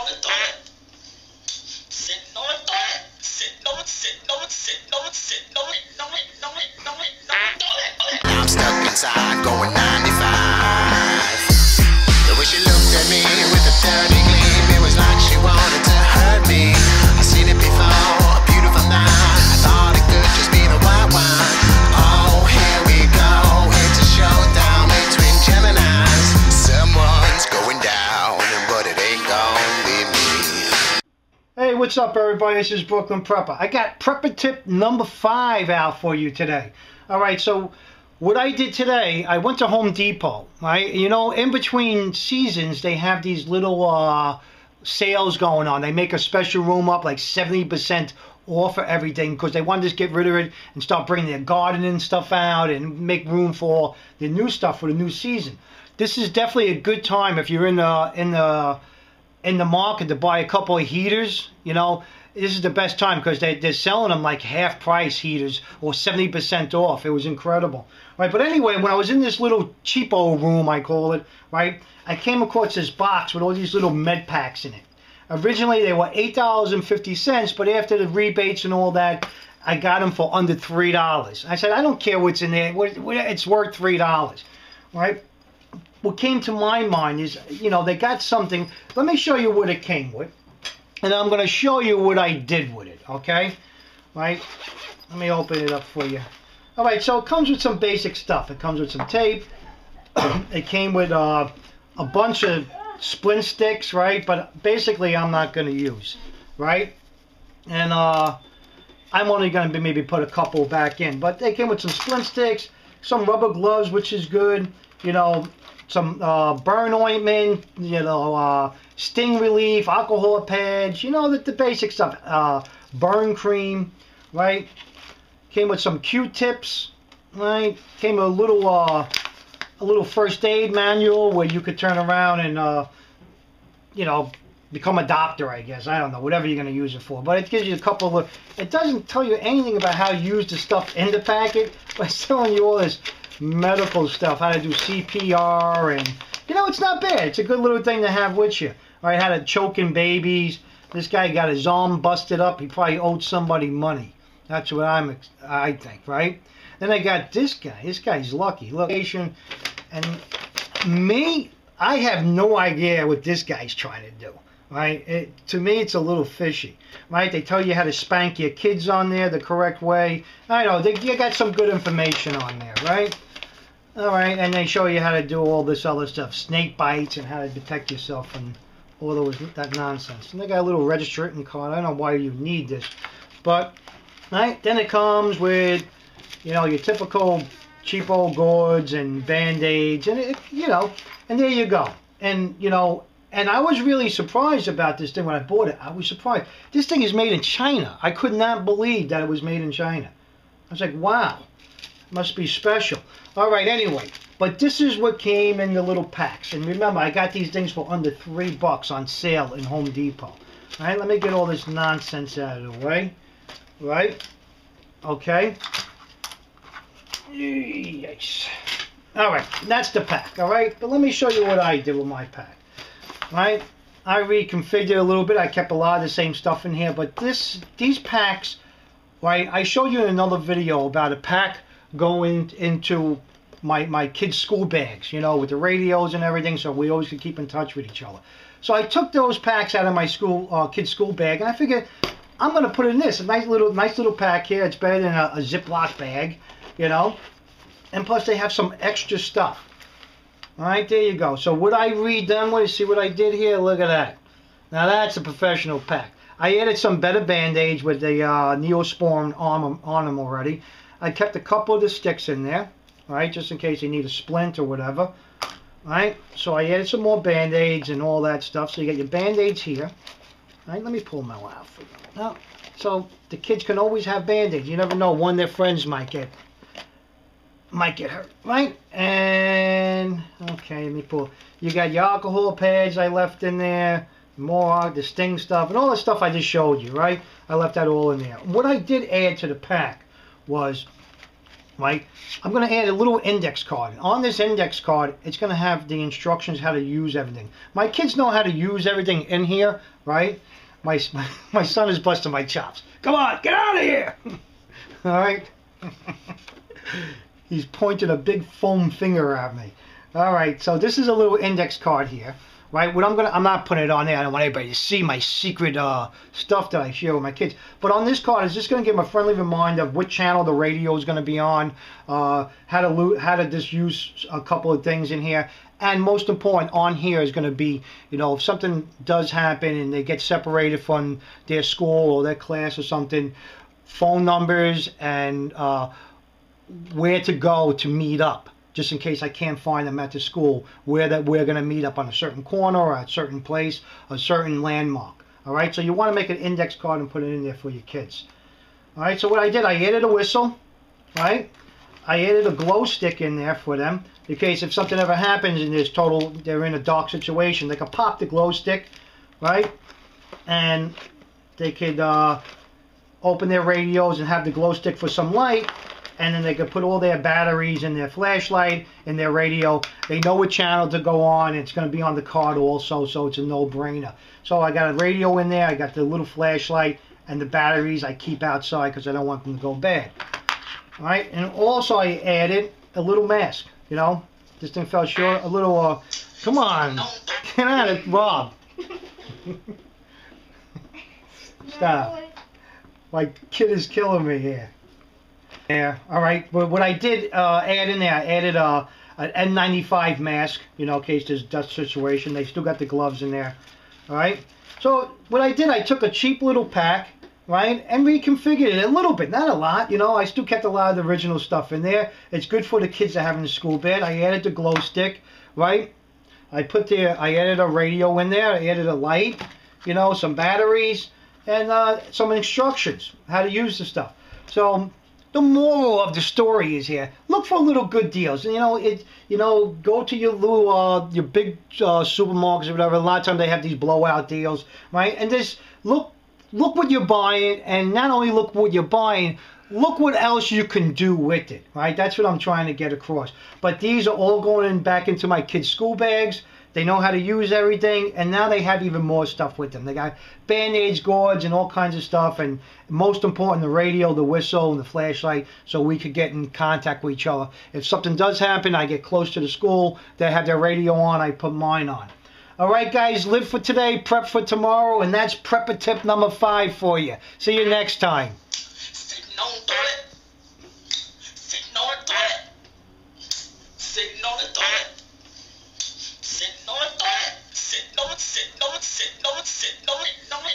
on the toilet. Sitting on the toilet. Sitting on the toilet. I'm stuck inside going 95. The way she looked at me with a dirty gleam, it was like she wanted to hurt me. I seen it before, a beautiful night. I thought it could just be the white wine. Oh, here we go, it's a showdown between Geminis. Someone's going down, but it ain't gonna be me. Hey, what's up everybody? This is Brooklyn Prepper. I got prepper tip number 5 out for you today. Alright, so what I did today, I went to Home Depot, right? You know, in between seasons, they have these little sales going on. They make a special room up like 70% off for everything because they want to just get rid of it and start bringing their gardening stuff out and make room for the new stuff for the new season. This is definitely a good time if you're in the market to buy a couple of heaters. You know, this is the best time because they're selling them like half price heaters or 70% off. It was incredible. Right, but anyway, when I was in this little cheapo room, I call it, right, I came across this box with all these little med packs in it. Originally, they were $8.50, but after the rebates and all that, I got them for under $3. I said, I don't care what's in there. It's worth $3, right? What came to my mind is, you know, they got something. Let me show you what it came with. And I'm going to show you what I did with it, okay? Right? Let me open it up for you. All right, so it comes with some basic stuff. It comes with some tape. It came with a bunch of splint sticks, right? But basically, I'm not going to use, right? And I'm only going to maybe put a couple back in. But they came with some splint sticks, some rubber gloves, which is good. You know, some burn ointment, you know, sting relief, alcohol pads, you know, the basic stuff. Burn cream, right? Came with some Q-tips, right? Came with a little first aid manual where you could turn around and, you know, become a doctor, I guess. I don't know, whatever you're going to use it for. But it gives you a couple of... It doesn't tell you anything about how to use the stuff in the packet, but it's telling you all this medical stuff, how to do CPR, and, you know, it's not bad. It's a good little thing to have with you. All right, how to choking babies. This guy got his arm busted up. He probably owed somebody money. That's what I think, right? Then I got this guy. This guy's lucky. Look, and me, I have no idea what this guy's trying to do, right? To me, it's a little fishy, right? They tell you how to spank your kids on there the correct way. I know, you got some good information on there, right? All right, and they show you how to do all this other stuff, snake bites and how to protect yourself from all that nonsense. And they got a little registration card. I don't know why you need this, but... Right, then it comes with, you know, your typical cheapo gourds and band-aids, and you know, and there you go. And you know, and I was really surprised about this thing when I bought it. I was surprised. This thing is made in China. I could not believe that it was made in China. I was like, wow, must be special. All right, anyway, but this is what came in the little packs. And remember, I got these things for under $3 on sale in Home Depot. All right, let me get all this nonsense out of the way. Right? Okay. Yes. Alright, that's the pack, alright? But let me show you what I did with my pack. Right? I reconfigured a little bit. I kept a lot of the same stuff in here, but these packs, right, I showed you in another video about a pack going into my kids' school bags, you know, with the radios and everything, so we always could keep in touch with each other. So I took those packs out of my kids' school bag, and I figured I'm going to put in this, a nice little pack here. It's better than a Ziploc bag, you know. And plus they have some extra stuff. All right, there you go. So what I redone with, see what I did here? Look at that. Now that's a professional pack. I added some better band-aids with the Neosporin on them already. I kept a couple of the sticks in there, all right, just in case you need a splint or whatever. All right, so I added some more band-aids and all that stuff. So you got your band-aids here. All right, let me pull them out for you. Now, so the kids can always have band-aids. You never know, one of their friends might get hurt, right? And okay, let me pull. You got your alcohol pads I left in there, more the sting stuff, and all the stuff I just showed you, right? I left that all in there. What I did add to the pack was right? I'm going to add a little index card. On this index card, it's going to have the instructions how to use everything. My kids know how to use everything in here, right? My son is busting my chops. Come on, get out of here! All right? He's pointing a big foam finger at me. All right, so this is a little index card here, right? What I'm not putting it on there. I don't want anybody to see my secret stuff that I share with my kids. But on this card, it's just going to give them a friendly reminder of what channel the radio is going to be on, how to just use a couple of things in here. And most important, on here is going to be, you know, if something does happen and they get separated from their school or their class or something, phone numbers and where to go to meet up, just in case I can't find them at the school, where that we're going to meet up on a certain corner or at a certain place, a certain landmark. All right, so you want to make an index card and put it in there for your kids. All right, so what I did, I added a whistle, right? I added a glow stick in there for them, in case if something ever happens and they're in a dark situation, they can pop the glow stick, right? And they could open their radios and have the glow stick for some light, and then they could put all their batteries in their flashlight, in their radio. They know what channel to go on. It's going to be on the card also, so it's a no-brainer. So I got a radio in there, I got the little flashlight, and the batteries I keep outside because I don't want them to go bad. All right, and also I added a little mask, you know. This thing fell short. A little, come on, get out of it, Rob. Stop. My kid is killing me here. Yeah, all right, but what I did add in there, I added an N95 mask, you know, in case there's a dust situation. They still got the gloves in there, all right? So what I did, I took a cheap little pack, right, and reconfigured it a little bit, not a lot, you know. I still kept a lot of the original stuff in there. It's good for the kids that have in the school bed. I added the glow stick, right? I added a radio in there. I added a light, you know, some batteries, and some instructions how to use the stuff. So the moral of the story is here: look for little good deals. And go to your little your big supermarkets or whatever. A lot of times they have these blowout deals, right? And just look what you're buying, and not only look what you're buying, look what else you can do with it, right? That's what I'm trying to get across. But these are all going back into my kids' school bags. They know how to use everything, and now they have even more stuff with them. They got band-aids, gauze, and all kinds of stuff, and most important, the radio, the whistle, and the flashlight, so we could get in contact with each other. If something does happen, I get close to the school, they have their radio on, I put mine on. All right, guys, live for today, prep for tomorrow, and that's prepper tip number 5 for you. See you next time. Sitting on the toilet. Sitting on the toilet. Sitting on the toilet. Sitting on the toilet. Sitting on it. Sitting on it. Sitting on it. Sitting on it.